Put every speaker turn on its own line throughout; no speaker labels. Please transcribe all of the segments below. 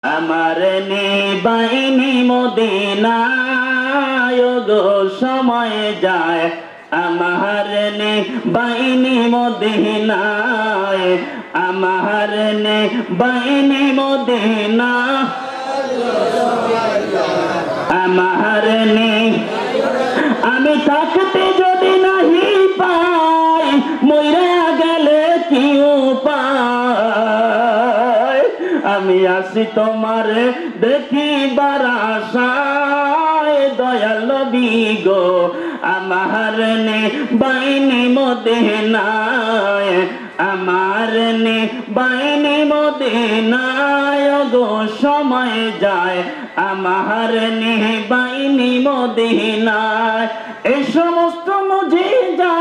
আমার নিবাইনি মদিনায় গো সময় যায়, আমার নিবাইনি মদিনায়, আমার নিবাইনি মদিনা, আমার আমি থাকতে যদি নাহি পাই, মইরা গেলে কি উপায়, আমি আসি তোমারে দেখিবার আশায়, দয়াল নবী গো আমার নিবাইনি মদিনায়, আমার নিবাইনি মদিনায় গো সময় যায়, আমার নিবাইনি মদিনায়। এই সমস্ত মুজিজা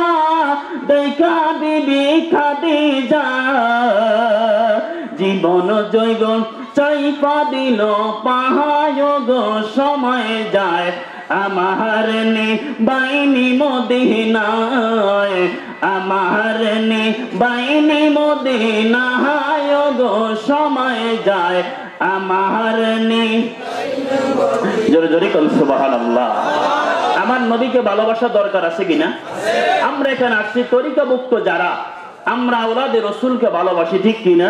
দেখা বিবি খাদিজা, জীবন জৈবন চাইপা দিল পাহায় গো সময় যায়, আমার নিবাইনি মদিনায়, আমার নিবাইনি মদিনায় গো সময় যায়, আমার জোরে জোরে কোন সুবহানাল্লাহ। আমার নবীকে ভালোবাসা দরকার আছে কিনা? আমরা এখানে আসছি তরিকাভুক্ত যারা, আমরা আওলাদে রাসূলকে ভালোবাসি, ঠিক কিনা?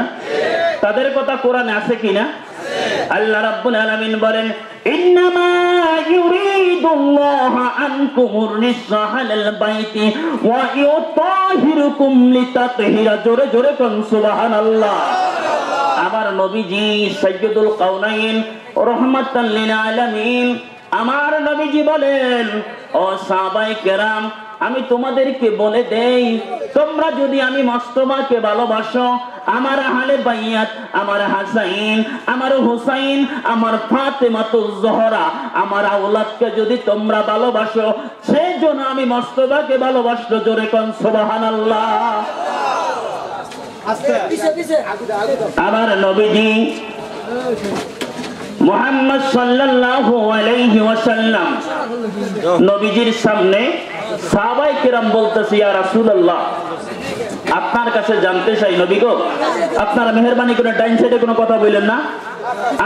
তাদের কথা কোরআনে আছে কিনা? আল্লাহ রাব্বুল আলামিন বলেন, ইন্নামা ইউরিদুল্লাহু আনকুমুর নিসহালাল বাইতি ওয়া ইউতাহিরুকুম লিতাতহিরা। জোরে জোরে কোন সুবহানাল্লাহ। আমার নবীজি সাইয়্যিদুল কাউনাইন রাহমাতাল লিল আলামিন, আমার নবীজি বলেন, ও সাহাবায়ে কেরাম, আমি তোমাদেরকে বলে দেই, তোমরা যদি আমি মুস্তাফাকে ভালোবাসো, আমার আহলে বাইয়াত, আমার হাসাইন, আমার হুসাইন, আমার ফাতেমাতুজ জোহরা, আমার আওলাদকে যদি তোমরা ভালোবাসো, সেজন্য আমি মুস্তাফাকে ভালোবাসলো। জোরে কোন সুবহানাল্লাহ। আমার নবীজি মুহাম্মদ সাল্লাল্লাহু আলাইহি ওয়াসাল্লাম, নবীজির সামনে সাহাবায়ে কেরাম বলতেছে, ইয়া রাসূলুল্লাহ, আপনার কাছে জানতে চাই নবী গো, আপনারা মেহেরবানি করে ডাইন সাইডে কোনো কথা বলেন না।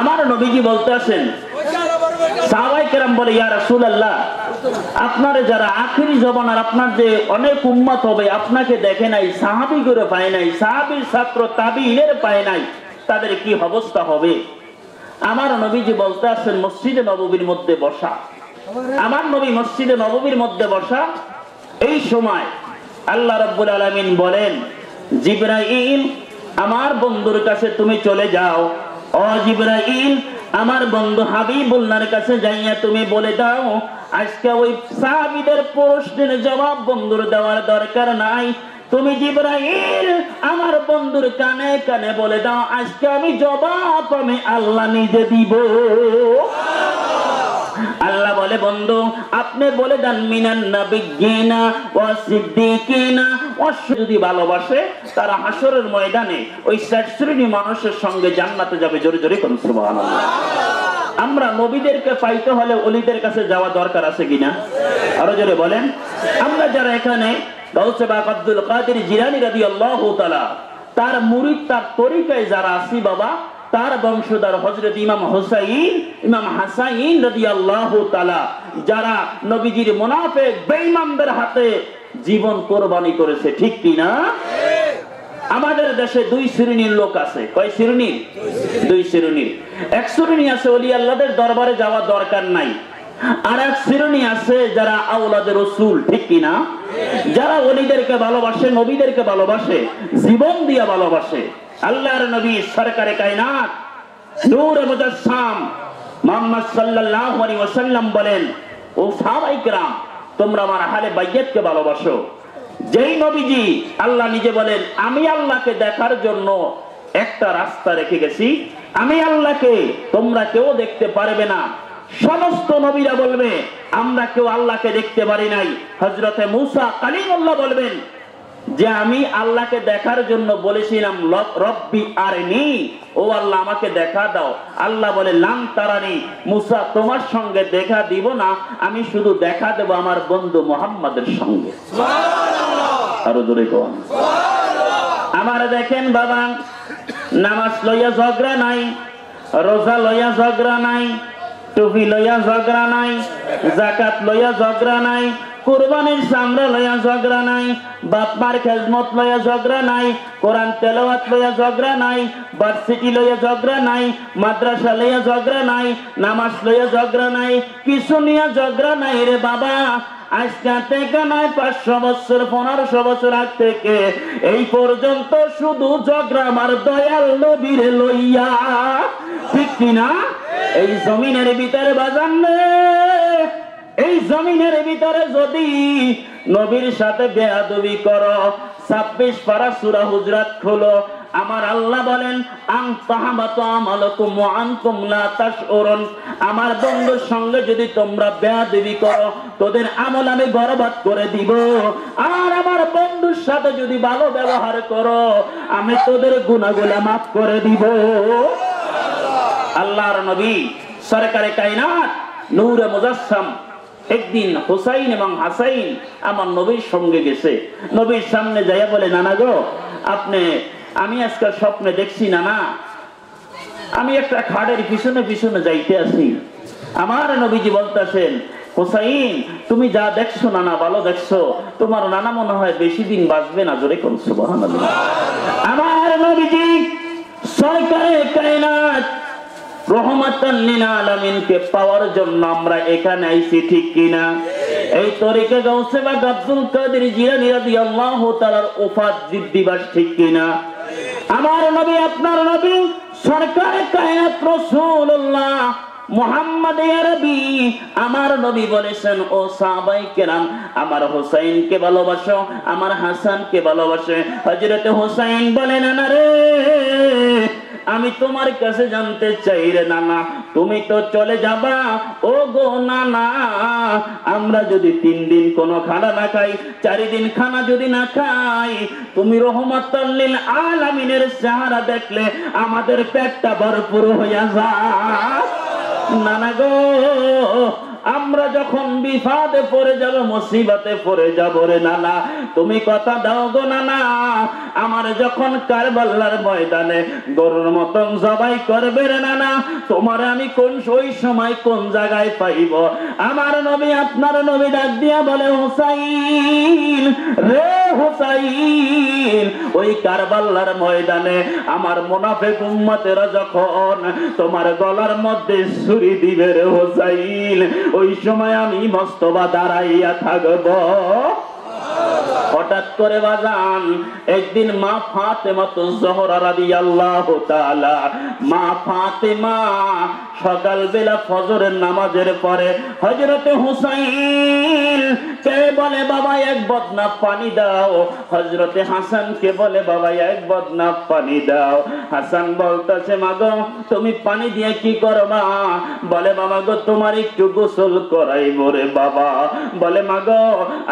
আমার নবীজি বলতে আছেন, সাহাবায়ে কেরাম বলে, ইয়া রাসূলুল্লাহ, আপনার যারা আখিরি জমানার আপনার যে অনেক উম্মত হবে, আপনাকে দেখে নাই, সাহাবী করে পায় নাই, সাহাবীর ছাত্র তাবিঈনের পায় নাই, তাদের কি অবস্থা হবে? আমার নবীজি বলতে আছেন, মসজিদে নববীর মধ্যে বসা। আমার নবী মসজিদে নববীর মধ্যে বসা, এই সময় আল্লাহ রাব্বুল আলামিন বলেন, জিবরাইল, আমার বন্ধুর কাছে তুমি চলে যাও। ও জিবরাইল, আমার বন্ধু হাবিবুল্লাহর কাছে যাইয়া তুমি বলে দাও, আজকে ওই সাহাবীদের প্রশ্নের জবাব বন্ধুর দেওয়ার দরকার নাই। তুমি জিবরাইল আমার বন্ধুর কানে কানে বলে দাও, আজকে আমি জবাব আমি আল্লাহ নিজে দিব। আল্লাহ বলে, বন্ধু আপনি বলে দেন, মিনান নাবিয়্যিনা ওয়াস সিদ্দিকিনা ওয়াস, যদি ভালোবাসে তারা হাসরের ময়দানে ওই ৬০ শ্রেণী মানুষের সঙ্গে জান্নাতে যাবে। জোরে জোরে কোন সুবহানাল্লাহ। আমরা নবীদেরকে পাইতে হলে ওলিদের কাছে যাওয়া দরকার আছে কিনা? আরো জোরে বলেন। আমরা যারা এখানে গাউসে পাক আব্দুল কাদের জিলানী রাদিয়াল্লাহু তাআলা তার মুরিদ, তার তরিকায় যারা আছি বাবা, তার বংশধর হযরত ইমাম হুসাইন, ইমাম হাসাইন রাদিয়াল্লাহু তাআলা, যারা নবীজির মুনাফিক বেঈমানদের হাতে জীবন কুরবানি করেছে, ঠিক কি না? আমাদের দেশে দুই শ্রেণীর লোক আছে। কয় শ্রেণীর? দুই শ্রেণীর। এক শ্রেণী আছে ওলি আল্লাহদের দরবারে যাওয়া দরকার নাই, আর এক শ্রেণী আছে যারা আওলাদে রাসূল, ঠিক কি না? যারা ওলিদেরকে ভালোবাসে, নবীদেরকে ভালোবাসে, জীবন দিয়ে ভালোবাসে। আল্লাহর নবী সরকারে কায়নাত নূরে মুজাসসাম মুহাম্মদ সাল্লাল্লাহু আলাইহি ওয়াসাল্লাম বলেন, ও সাহাবায়ে কেরাম, তোমরা আমার আহলে বাইয়াতকে ভালোবাসো। যেই নবীজি, আল্লাহ নিজে বলেন, আমি আল্লাহকে দেখার জন্য একটা রাস্তা রেখে গেছি, আমি আল্লাহকে তোমরা কেউ দেখতে পারবে না। সমস্ত নবীরা বলবে, আমরা কেউ আল্লাহকে দেখতে পারি নাই। হযরতে মূসা কালিমুল্লাহ বলবেন যে আমি আল্লাহকে দেখার জন্য বলেছিলাম, রব্বি আরনি, ও আল্লাহ আমাকে দেখা দাও। আল্লাহ বলে, লাম তারানি, মূসা তোমার সঙ্গে দেখা দিব না, আমি শুধু দেখা দেব আমার বন্ধু মুহাম্মাদের সঙ্গে। সুবহানাল্লাহ। আরো জোরে কোন সুবহানাল্লাহ। আমার দেখেন বাবা, নামাজ লইয়া ঝগড়া নাই, রোজা লইয়া ঝগড়া নাই, টুপি লইয়া ঝগড়া নাই, যাকাত লইয়া ঝগড়া নাই, কুরবানির চামড়া লইয়া ঝগড়া নাই, বাপ মার খেজমত লইয়া ঝগড়া নাই, কোরআন তেলাওয়াত লইয়া ঝগড়া নাই, ভার্সিটি লইয়া ঝগড়া নাই, মাদ্রাসা লইয়া ঝগড়া নাই, নামাজ লইয়া ঝগড়া নাই, কিছু নিয়ে ঝগড়া নাই রে বাবা। আজকে থেকে নয় 500 বছর 1500 বছর আগ থেকে এই পর্যন্ত শুধু ঝগড়া আমার দয়াল নবীর লইয়া, ঠিক কিনা? এই জমিনের ভিতরে বাজান, এই জমিনের ভিতরে যদি নবীর সাথে বেয়াদবি করো, 26 পারা সূরা হুজরাত খোলো, আমার আল্লাহ বলেন আমার বন্ধুর সঙ্গে যদি তোমরা বেয়াদবি করো, তোদের আমল আমি বরবাদ করে দিব। আর আমার বন্ধুর সাথে যদি ভালো ব্যবহার করো, আমি তোদের গুনাহগুলো মাফ করে দিব। আল্লাহর নবী সরকারে কায়নাত নূরে মুজাসসাম একদিন হুসাইন এবং হাসাইন আমার নবীর সঙ্গে গেছে। নবীর সামনে যাইয়া বলে, নানা গো, আমি আজকাল স্বপ্নে দেখছি নানা, আমি একটা খাড়ের পিছনে পিছনে যাইতে আছি। আমার নবীজি বলতেছেন, হুসাইন তুমি যা দেখছো নানা ভালো দেখছো, তোমার নানা মনে হয় বেশি দিন বাঁচবে না। জোরে কোন সুবহানাল্লাহ। আমার নবীজি সরকারে কায়নাত রহমাতাল লিল আলামিনকে পাওয়ার জন্য আমরা এখানে আইছি, ঠিক কিনা? এই তরিকা গাউসে পাক আব্দুল কাদের জিলানী রাদিয়াল্লাহু তাআলার ওফাত দিবস, ঠিক কিনা? আমার নবী, আপনার নবী সরকারে কায়নাত রাসূলুল্লাহ মুহাম্মদ আরবি আমার নবী বলেছেন, ও সাহাবায়ে কেরাম, আমার হুসাইনকে ভালোবাসো, আমার হাসানকে ভালোবাসো। হযরত হুসাইন বলেন, না রে, আমি তোমার কাছে জানতে চাই রে নানা, তুমি তো চলে যাবা। ও গো নানা, আমরা যদি 3 দিন কোনো খানা না খাই, 4 দিন খানা যদি না খাই, তুমি রহমাতুল লিল আলামিনের চেহারা দেখলে আমাদের পেটটা ভরপুর হইয়া যায়। নানা গো, আমরা যখন বিপদে পড়ে যাব, মুসিবতে পড়ে যাব রে নানা, তুমি কথা দাও গো নানা, আমার যখন কারবালার ময়দানে গরুর মতন জবাই করবে রে নানা, তোমার আমি ওই সময় কোন জায়গায় পাইব? আমার নবী, আপনার নবী ডাক দিয়া বলে, হুসাইন রে হুসাইন, ওই কারবালার ময়দানে আমার মুনাফিক উম্মতেরা যখন তোমার গলার মধ্যে ছুরি দিবে রে হুসাইন, ওই সময় আমি মস্তবা দাঁড়াইয়া থাকব। হঠাৎ করে বাজান একদিন মা ফাতেমা জোহরা রাদিয়াল্লাহু তাআলা, মা ফাতেমা সকালবেলা ফজরের নামাজের পরে হযরতে হুসাইন কে বলে, বাবা 1 বদনা পানি দাও। হযরতে হাসান কে বলে, বাবা 1 বদনা পানি দাও। হাসান বলতেছে, মা গো, তুমি পানি দিয়ে কি করবা? বলে, বাবা গো, তোমার একটু গোসল করাইবো রে বাবা। বলে, মা গো,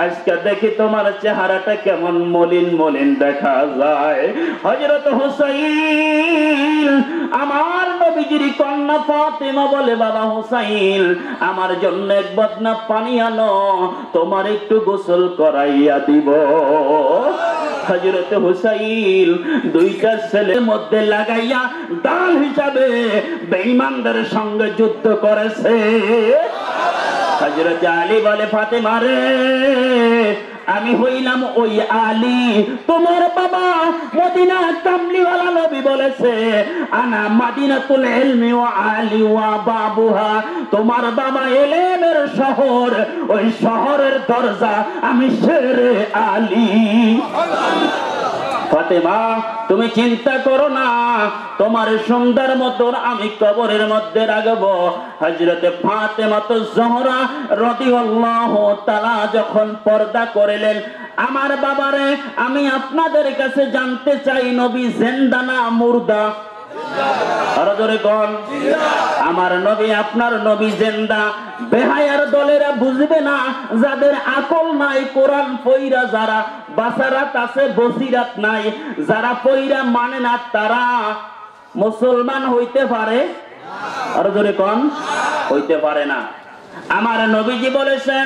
আজকে দেখি তোমার চেহারাটা কেমন মলিন মলিন দেখা যায়। হযরত হুসাইন আমার নবীজির কন্যা ফাতেমা বলে, বাবা হুসাইন, আমার জন্য 1 বদনা পানি আনো, তোমার একটু গোসল করাইয়া দিব। হযরত হুসাইন 2টা ছেলের মধ্যে লাগাইয়া ডাল হিসাবে বেঈমানদের সঙ্গে যুদ্ধ করেছে। হযরত আলী বলে, ফাতেমা রে, আমি হইলাম ওই আলী, তোমার বাবা মদিনা কামলিওয়ালা নবী বলেছে, আনা মাদিনাতুল ইলমি ওয়া আলী ওয়া বাবুহা, তোমার বাবা ইলমের শহর, ওই শহরের দরজা আমি শেরে আলী। ফাতেমা, তুমি চিন্তা করো না, তোমার সুন্দর মতন আমি কবরের মধ্যে রাখবো। হযরতে ফাতেমা জোহরা রাদিয়াল্লাহু তাআলা যখন পর্দা করিলেন, আমার বাবারে, আমি আপনাদের কাছে জানতে চাই, নবী জিন্দা না মুর্দা? আরো জোরে কোন। আমার নবী, আপনার নবী জিন্দা। বেহায়ার দলেরা বুঝবে না, যাদের আকল নাই, কোরআন পয়রা যারা বাসারাত আছে, বসিরাত নাই, যারা পয়রা মানে না, তারা মুসলমান হইতে পারে? আরো জোরে কোন। হইতে পারে না। আমার নবীজি বলেছেন,